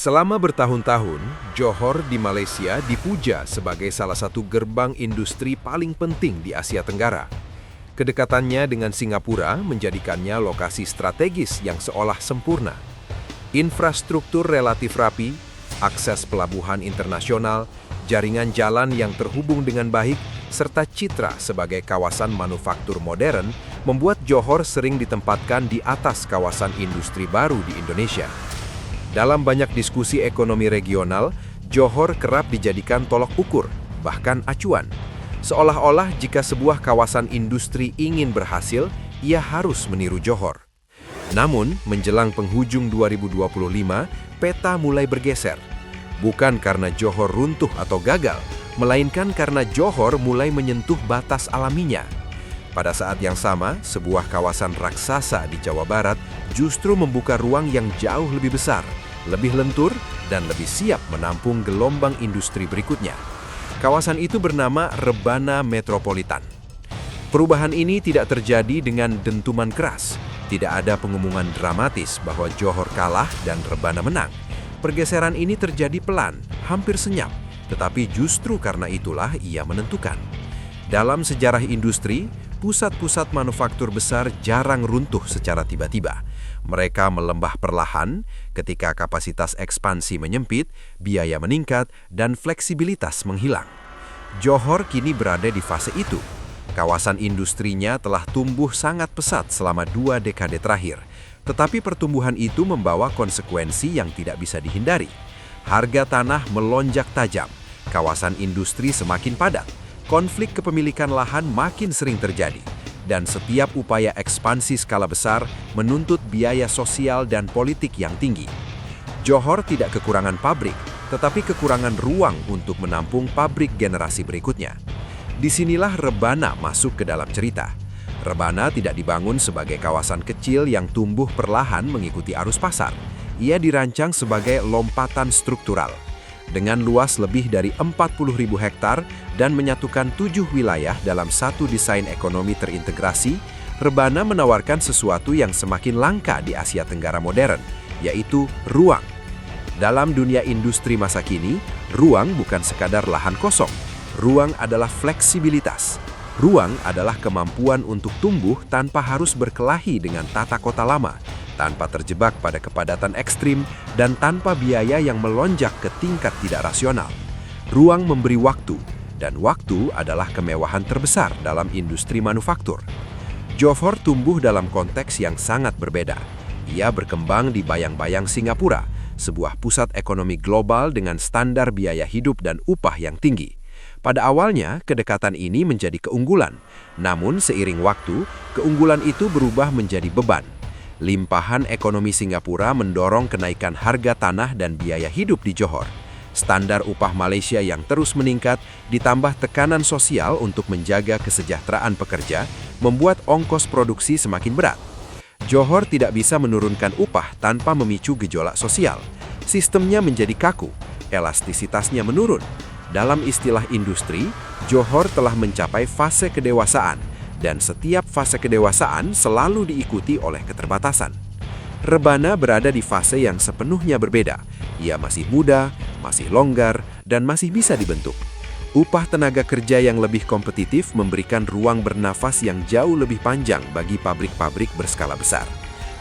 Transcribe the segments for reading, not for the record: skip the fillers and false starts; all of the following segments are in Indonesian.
Selama bertahun-tahun, Johor di Malaysia dipuja sebagai salah satu gerbang industri paling penting di Asia Tenggara. Kedekatannya dengan Singapura menjadikannya lokasi strategis yang seolah sempurna. Infrastruktur relatif rapi, akses pelabuhan internasional, jaringan jalan yang terhubung dengan baik, serta citra sebagai kawasan manufaktur modern membuat Johor sering ditempatkan di atas kawasan industri baru di Indonesia. Dalam banyak diskusi ekonomi regional, Johor kerap dijadikan tolok ukur, bahkan acuan. Seolah-olah jika sebuah kawasan industri ingin berhasil, ia harus meniru Johor. Namun, menjelang penghujung 2025, peta mulai bergeser. Bukan karena Johor runtuh atau gagal, melainkan karena Johor mulai menyentuh batas alaminya. Pada saat yang sama, sebuah kawasan raksasa di Jawa Barat justru membuka ruang yang jauh lebih besar, lebih lentur, dan lebih siap menampung gelombang industri berikutnya. Kawasan itu bernama Rebana Metropolitan. Perubahan ini tidak terjadi dengan dentuman keras. Tidak ada pengumuman dramatis bahwa Johor kalah dan Rebana menang. Pergeseran ini terjadi pelan, hampir senyap, tetapi justru karena itulah ia menentukan. Dalam sejarah industri, pusat-pusat manufaktur besar jarang runtuh secara tiba-tiba. Mereka melembah perlahan ketika kapasitas ekspansi menyempit, biaya meningkat, dan fleksibilitas menghilang. Johor kini berada di fase itu. Kawasan industrinya telah tumbuh sangat pesat selama 2 dekade terakhir, tetapi pertumbuhan itu membawa konsekuensi yang tidak bisa dihindari. Harga tanah melonjak tajam, kawasan industri semakin padat, konflik kepemilikan lahan makin sering terjadi, dan setiap upaya ekspansi skala besar menuntut biaya sosial dan politik yang tinggi. Johor tidak kekurangan pabrik, tetapi kekurangan ruang untuk menampung pabrik generasi berikutnya. Disinilah Rebana masuk ke dalam cerita. Rebana tidak dibangun sebagai kawasan kecil yang tumbuh perlahan mengikuti arus pasar. Ia dirancang sebagai lompatan struktural. Dengan luas lebih dari 40.000 hektar dan menyatukan 7 wilayah dalam satu desain ekonomi terintegrasi, Rebana menawarkan sesuatu yang semakin langka di Asia Tenggara modern, yaitu ruang. Dalam dunia industri masa kini, ruang bukan sekadar lahan kosong. Ruang adalah fleksibilitas. Ruang adalah kemampuan untuk tumbuh tanpa harus berkelahi dengan tata kota lama, tanpa terjebak pada kepadatan ekstrim, dan tanpa biaya yang melonjak ke tingkat tidak rasional. Ruang memberi waktu, dan waktu adalah kemewahan terbesar dalam industri manufaktur. Johor tumbuh dalam konteks yang sangat berbeda. Ia berkembang di bayang-bayang Singapura, sebuah pusat ekonomi global dengan standar biaya hidup dan upah yang tinggi. Pada awalnya, kedekatan ini menjadi keunggulan. Namun, seiring waktu, keunggulan itu berubah menjadi beban. Limpahan ekonomi Singapura mendorong kenaikan harga tanah dan biaya hidup di Johor. Standar upah Malaysia yang terus meningkat, ditambah tekanan sosial untuk menjaga kesejahteraan pekerja, membuat ongkos produksi semakin berat. Johor tidak bisa menurunkan upah tanpa memicu gejolak sosial. Sistemnya menjadi kaku, elastisitasnya menurun. Dalam istilah industri, Johor telah mencapai fase kedewasaan, dan setiap fase kedewasaan selalu diikuti oleh keterbatasan. Rebana berada di fase yang sepenuhnya berbeda. Ia masih muda, masih longgar, dan masih bisa dibentuk. Upah tenaga kerja yang lebih kompetitif memberikan ruang bernafas yang jauh lebih panjang bagi pabrik-pabrik berskala besar.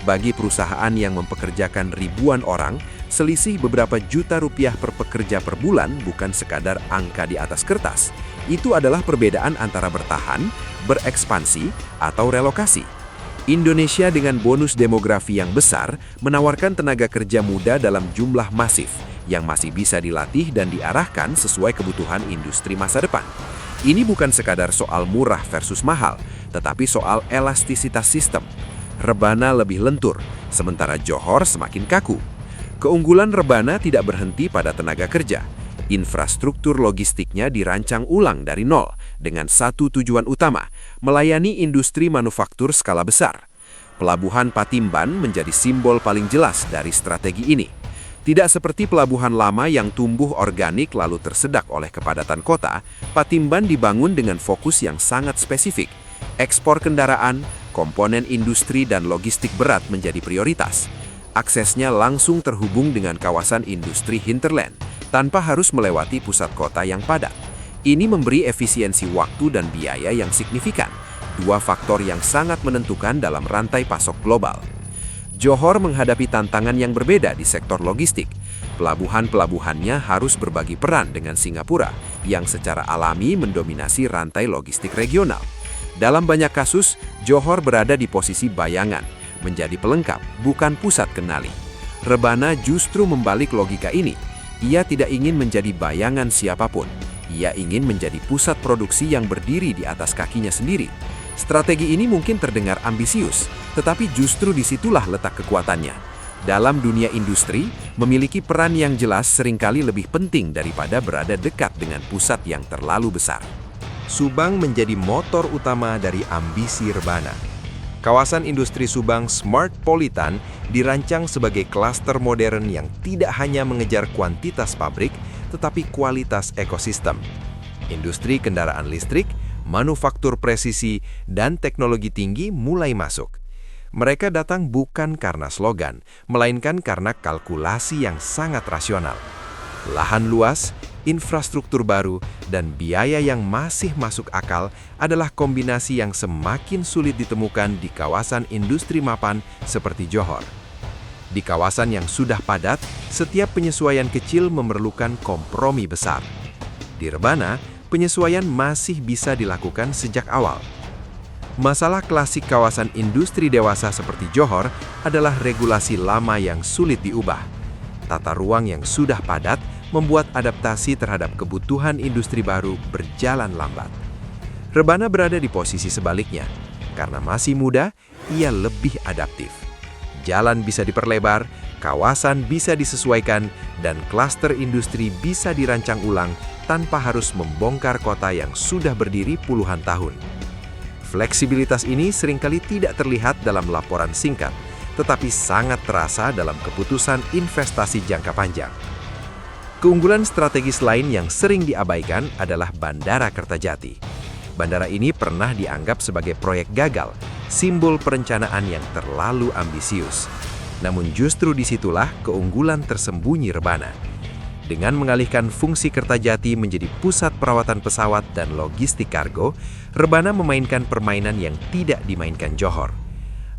Bagi perusahaan yang mempekerjakan ribuan orang, selisih beberapa juta rupiah per pekerja per bulan bukan sekadar angka di atas kertas. Itu adalah perbedaan antara bertahan, berekspansi, atau relokasi. Indonesia dengan bonus demografi yang besar menawarkan tenaga kerja muda dalam jumlah masif yang masih bisa dilatih dan diarahkan sesuai kebutuhan industri masa depan. Ini bukan sekadar soal murah versus mahal, tetapi soal elastisitas sistem. Rebana lebih lentur, sementara Johor semakin kaku. Keunggulan Rebana tidak berhenti pada tenaga kerja. Infrastruktur logistiknya dirancang ulang dari nol dengan satu tujuan utama, melayani industri manufaktur skala besar. Pelabuhan Patimban menjadi simbol paling jelas dari strategi ini. Tidak seperti pelabuhan lama yang tumbuh organik lalu tersedak oleh kepadatan kota, Patimban dibangun dengan fokus yang sangat spesifik. Ekspor kendaraan, komponen industri dan logistik berat menjadi prioritas. Aksesnya langsung terhubung dengan kawasan industri hinterland, tanpa harus melewati pusat kota yang padat. Ini memberi efisiensi waktu dan biaya yang signifikan, dua faktor yang sangat menentukan dalam rantai pasok global. Johor menghadapi tantangan yang berbeda di sektor logistik. Pelabuhan-pelabuhannya harus berbagi peran dengan Singapura, yang secara alami mendominasi rantai logistik regional. Dalam banyak kasus, Johor berada di posisi bayangan, menjadi pelengkap, bukan pusat kendali. Rebana justru membalik logika ini. Ia tidak ingin menjadi bayangan siapapun. Ia ingin menjadi pusat produksi yang berdiri di atas kakinya sendiri. Strategi ini mungkin terdengar ambisius, tetapi justru disitulah letak kekuatannya. Dalam dunia industri, memiliki peran yang jelas seringkali lebih penting daripada berada dekat dengan pusat yang terlalu besar. Subang menjadi motor utama dari ambisi Rebana. Kawasan industri Subang Smart Politan dirancang sebagai klaster modern yang tidak hanya mengejar kuantitas pabrik, tetapi kualitas ekosistem. Industri kendaraan listrik, manufaktur presisi, dan teknologi tinggi mulai masuk. Mereka datang bukan karena slogan, melainkan karena kalkulasi yang sangat rasional. Lahan luas, infrastruktur baru, dan biaya yang masih masuk akal adalah kombinasi yang semakin sulit ditemukan di kawasan industri mapan seperti Johor. Di kawasan yang sudah padat, setiap penyesuaian kecil memerlukan kompromi besar. Di Rebana, penyesuaian masih bisa dilakukan sejak awal. Masalah klasik kawasan industri dewasa seperti Johor adalah regulasi lama yang sulit diubah. Tata ruang yang sudah padat membuat adaptasi terhadap kebutuhan industri baru berjalan lambat. Rebana berada di posisi sebaliknya. Karena masih muda, ia lebih adaptif. Jalan bisa diperlebar, kawasan bisa disesuaikan, dan klaster industri bisa dirancang ulang tanpa harus membongkar kota yang sudah berdiri puluhan tahun. Fleksibilitas ini seringkali tidak terlihat dalam laporan singkat, tetapi sangat terasa dalam keputusan investasi jangka panjang. Keunggulan strategis lain yang sering diabaikan adalah Bandara Kertajati. Bandara ini pernah dianggap sebagai proyek gagal, simbol perencanaan yang terlalu ambisius. Namun justru disitulah keunggulan tersembunyi Rebana. Dengan mengalihkan fungsi Kertajati menjadi pusat perawatan pesawat dan logistik kargo, Rebana memainkan permainan yang tidak dimainkan Johor.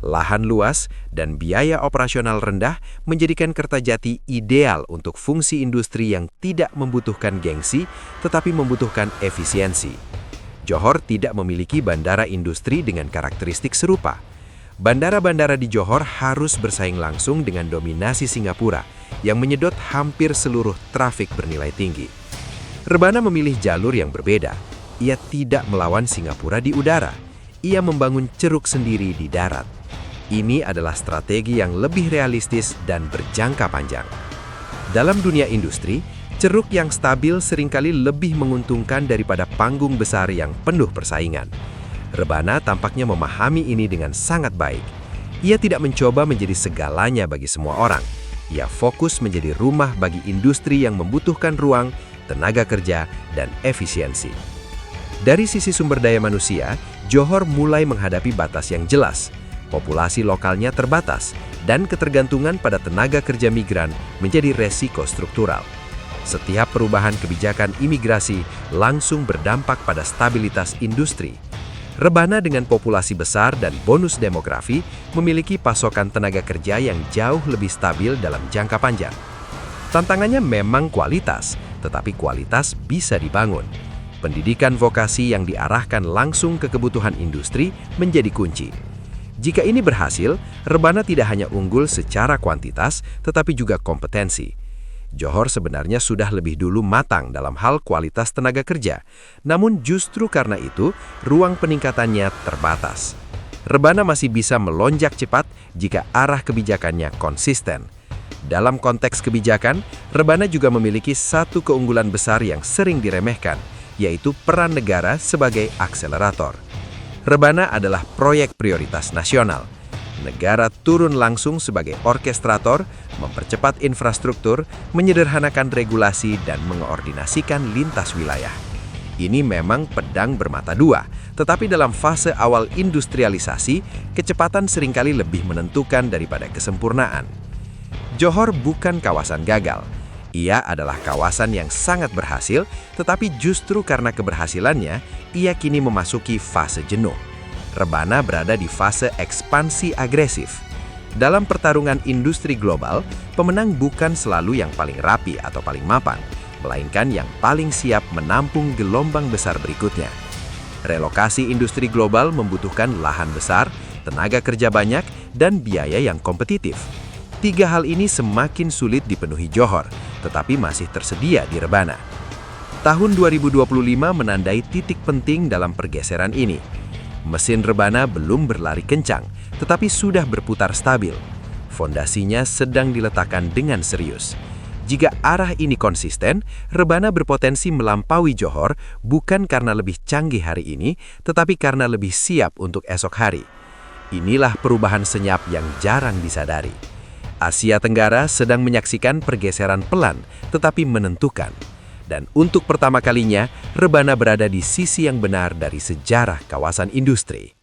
Lahan luas dan biaya operasional rendah menjadikan Kertajati ideal untuk fungsi industri yang tidak membutuhkan gengsi, tetapi membutuhkan efisiensi. Johor tidak memiliki bandara industri dengan karakteristik serupa. Bandara-bandara di Johor harus bersaing langsung dengan dominasi Singapura, yang menyedot hampir seluruh trafik bernilai tinggi. Rebana memilih jalur yang berbeda. Ia tidak melawan Singapura di udara. Ia membangun ceruk sendiri di darat. Ini adalah strategi yang lebih realistis dan berjangka panjang. Dalam dunia industri, ceruk yang stabil seringkali lebih menguntungkan daripada panggung besar yang penuh persaingan. Rebana tampaknya memahami ini dengan sangat baik. Ia tidak mencoba menjadi segalanya bagi semua orang. Ia fokus menjadi rumah bagi industri yang membutuhkan ruang, tenaga kerja, dan efisiensi. Dari sisi sumber daya manusia, Johor mulai menghadapi batas yang jelas. Populasi lokalnya terbatas, dan ketergantungan pada tenaga kerja migran menjadi resiko struktural. Setiap perubahan kebijakan imigrasi langsung berdampak pada stabilitas industri. Rebana dengan populasi besar dan bonus demografi memiliki pasokan tenaga kerja yang jauh lebih stabil dalam jangka panjang. Tantangannya memang kualitas, tetapi kualitas bisa dibangun. Pendidikan vokasi yang diarahkan langsung ke kebutuhan industri menjadi kunci. Jika ini berhasil, Rebana tidak hanya unggul secara kuantitas, tetapi juga kompetensi. Johor sebenarnya sudah lebih dulu matang dalam hal kualitas tenaga kerja, namun justru karena itu, ruang peningkatannya terbatas. Rebana masih bisa melonjak cepat jika arah kebijakannya konsisten. Dalam konteks kebijakan, Rebana juga memiliki satu keunggulan besar yang sering diremehkan, yaitu peran negara sebagai akselerator. Rebana adalah proyek prioritas nasional. Negara turun langsung sebagai orkestrator, mempercepat infrastruktur, menyederhanakan regulasi, dan mengoordinasikan lintas wilayah. Ini memang pedang bermata dua, tetapi dalam fase awal industrialisasi, kecepatan seringkali lebih menentukan daripada kesempurnaan. Johor bukan kawasan gagal. Ia adalah kawasan yang sangat berhasil, tetapi justru karena keberhasilannya, ia kini memasuki fase jenuh. Rebana berada di fase ekspansi agresif. Dalam pertarungan industri global, pemenang bukan selalu yang paling rapi atau paling mapan, melainkan yang paling siap menampung gelombang besar berikutnya. Relokasi industri global membutuhkan lahan besar, tenaga kerja banyak, dan biaya yang kompetitif. Tiga hal ini semakin sulit dipenuhi Johor, tetapi masih tersedia di Rebana. Tahun 2025 menandai titik penting dalam pergeseran ini. Mesin Rebana belum berlari kencang, tetapi sudah berputar stabil. Fondasinya sedang diletakkan dengan serius. Jika arah ini konsisten, Rebana berpotensi melampaui Johor bukan karena lebih canggih hari ini, tetapi karena lebih siap untuk esok hari. Inilah perubahan senyap yang jarang disadari. Asia Tenggara sedang menyaksikan pergeseran pelan, tetapi menentukan. Dan untuk pertama kalinya, Rebana berada di sisi yang benar dari sejarah kawasan industri.